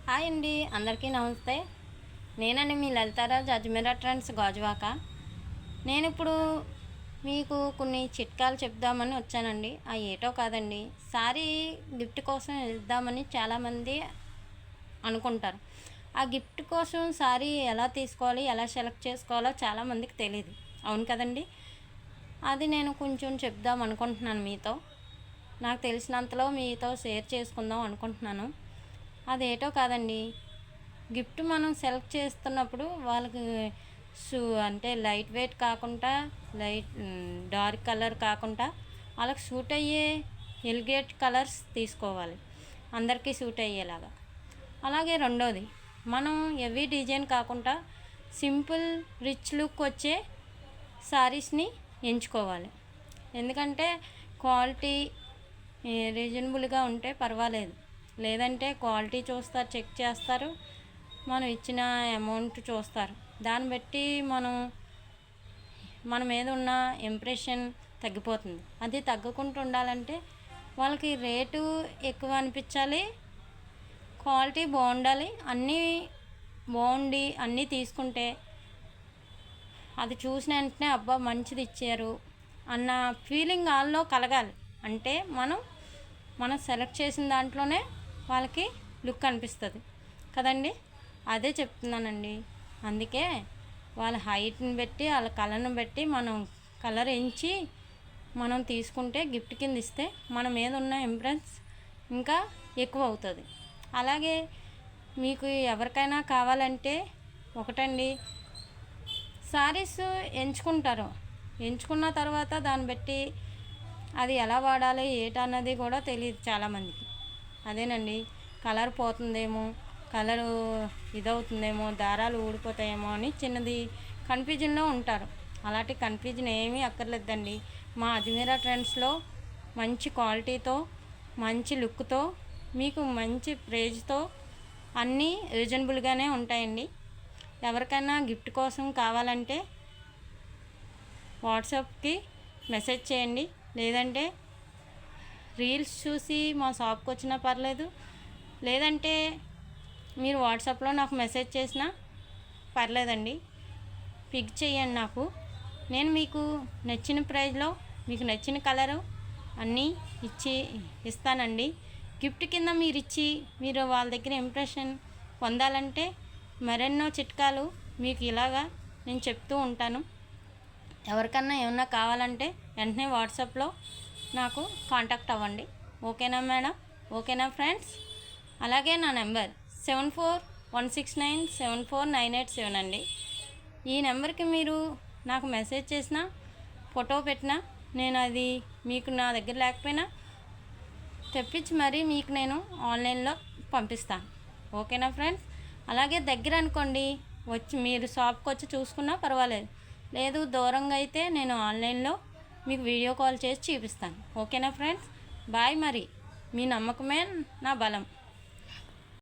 Hi అండి, అందరికీ నమస్తే. నేనండి మీ లలితారాజ్ అజ్మీరా ట్రెండ్స్ గాజువాక. నేను ఇప్పుడు మీకు కొన్ని చిట్కాలు చెప్దామని వచ్చానండి. ఏటో కాదండి, సారీ గిఫ్ట్ కోసం ఇద్దామని చాలామంది అనుకుంటారు. ఆ గిఫ్ట్ కోసం సారీ ఎలా తీసుకోవాలి, ఎలా సెలెక్ట్ చేసుకోవాలో చాలామందికి తెలియదు. అవును కదండి. అది నేను కొంచెం చెప్దాం అనుకుంటున్నాను మీతో. నాకు తెలిసినంతలో మీతో షేర్ చేసుకుందాం అనుకుంటున్నాను. అదేటో కాదండి, గిఫ్ట్ మనం సెలెక్ట్ చేస్తున్నప్పుడు వాళ్ళకి అంటే లైట్ వెయిట్ కాకుండా, డార్క్ కలర్ కాకుండా వాళ్ళకి సూట్ అయ్యే ఎలిగేట్ కలర్స్ తీసుకోవాలి, అందరికీ సూట్ అయ్యేలాగా. అలాగే రెండోది, మనం హెవీ డిజైన్ కాకుండా సింపుల్ రిచ్ లుక్ వచ్చే శారీస్ని ఎంచుకోవాలి. ఎందుకంటే క్వాలిటీ రీజనబుల్గా ఉంటే పర్వాలేదు. లేదంటే క్వాలిటీ చూస్తారు, చెక్ చేస్తారు, మనం ఇచ్చిన అమౌంట్ చూస్తారు. దాన్ని బట్టి మన మీద ఉన్న ఇంప్రెషన్ తగ్గిపోతుంది. అది తగ్గకుండా ఉండాలంటే వాళ్ళకి రేటు ఎక్కువ అనిపించాలి, క్వాలిటీ బాగుండాలి. అన్నీ బాగుండి అన్నీ తీసుకుంటే అది చూసిన వెంటనే అబ్బా మంచిది ఇచ్చారు అన్న ఫీలింగ్ వాళ్ళలో కలగాలి. అంటే మనం సెలెక్ట్ చేసిన దాంట్లోనే వాళ్ళకి లుక్ అనిపిస్తుంది కదండి. అదే చెప్తున్నానండి. అందుకే వాళ్ళ హైట్ని బట్టి, వాళ్ళ కలర్ని బట్టి మనం కలర్ ఎంచి మనం తీసుకుంటే గిఫ్ట్ కింద ఇస్తే మన మీద ఉన్న ఇంప్రెన్స్ ఇంకా ఎక్కువ అవుతుంది. అలాగే మీకు ఎవరికైనా కావాలంటే ఒకటండి, శారీస్ ఎంచుకున్న తర్వాత దాన్ని బట్టి అది ఎలా వాడాలి ఏటన్నది కూడా తెలియదు చాలామందికి. అదేనండి, కలర్ పోతుందేమో, కలరు ఇదవుతుందేమో, దారాలు ఊడిపోతాయేమో అని చిన్నది కన్ఫ్యూజన్లో ఉంటారు. అలాంటి కన్ఫ్యూజన్ ఏమీ అక్కర్లేదండి. మా అజ్మీరా ట్రెండ్స్లో మంచి క్వాలిటీతో, మంచి లుక్తో, మీకు మంచి ప్రైజ్తో అన్నీ రీజనబుల్గానే ఉంటాయండి. ఎవరికైనా గిఫ్ట్ కోసం కావాలంటే వాట్సాప్కి మెసేజ్ చేయండి, లేదంటే రీల్స్ చూసి మా షాప్కి వచ్చినా పర్లేదు, లేదంటే మీరు వాట్సాప్లో నాకు మెసేజ్ చేసినా పర్లేదండి. పిక్ చేయండి నాకు. నేను మీకు నచ్చిన ప్రైజ్లో, మీకు నచ్చిన కలరు అన్నీ ఇస్తానండి. గిఫ్ట్ కింద మీరు వాళ్ళ దగ్గర ఇంప్రెషన్ పొందాలంటే మరెన్నో చిట్కాలు మీకు ఇలాగా నేను చెప్తూ ఉంటాను. ఎవరికన్నా ఏమన్నా కావాలంటే వెంటనే వాట్సాప్లో నాకు కాంటాక్ట్ అవ్వండి. ఓకేనా మేడం? ఓకేనా ఫ్రెండ్స్? అలాగే నా నెంబర్ 7416974987 అండి. ఈ నెంబర్కి మీరు నాకు మెసేజ్ చేసినా, ఫోటో పెట్టినా, నేను అది మీకు నా దగ్గర లేకపోయినా తెప్పించి మరీ మీకు నేను ఆన్లైన్లో పంపిస్తాను. ఓకేనా ఫ్రెండ్స్? అలాగే దగ్గర అనుకోండి, మీరు షాప్కి వచ్చి చూసుకున్నా పర్వాలేదు. లేదు దూరంగా అయితే నేను ఆన్లైన్లో మీకు వీడియో కాల్ చేసి చూపిస్తాను. ఓకేనా ఫ్రెండ్స్? బాయ్. మరి మీ నమ్మకమే నా బలం.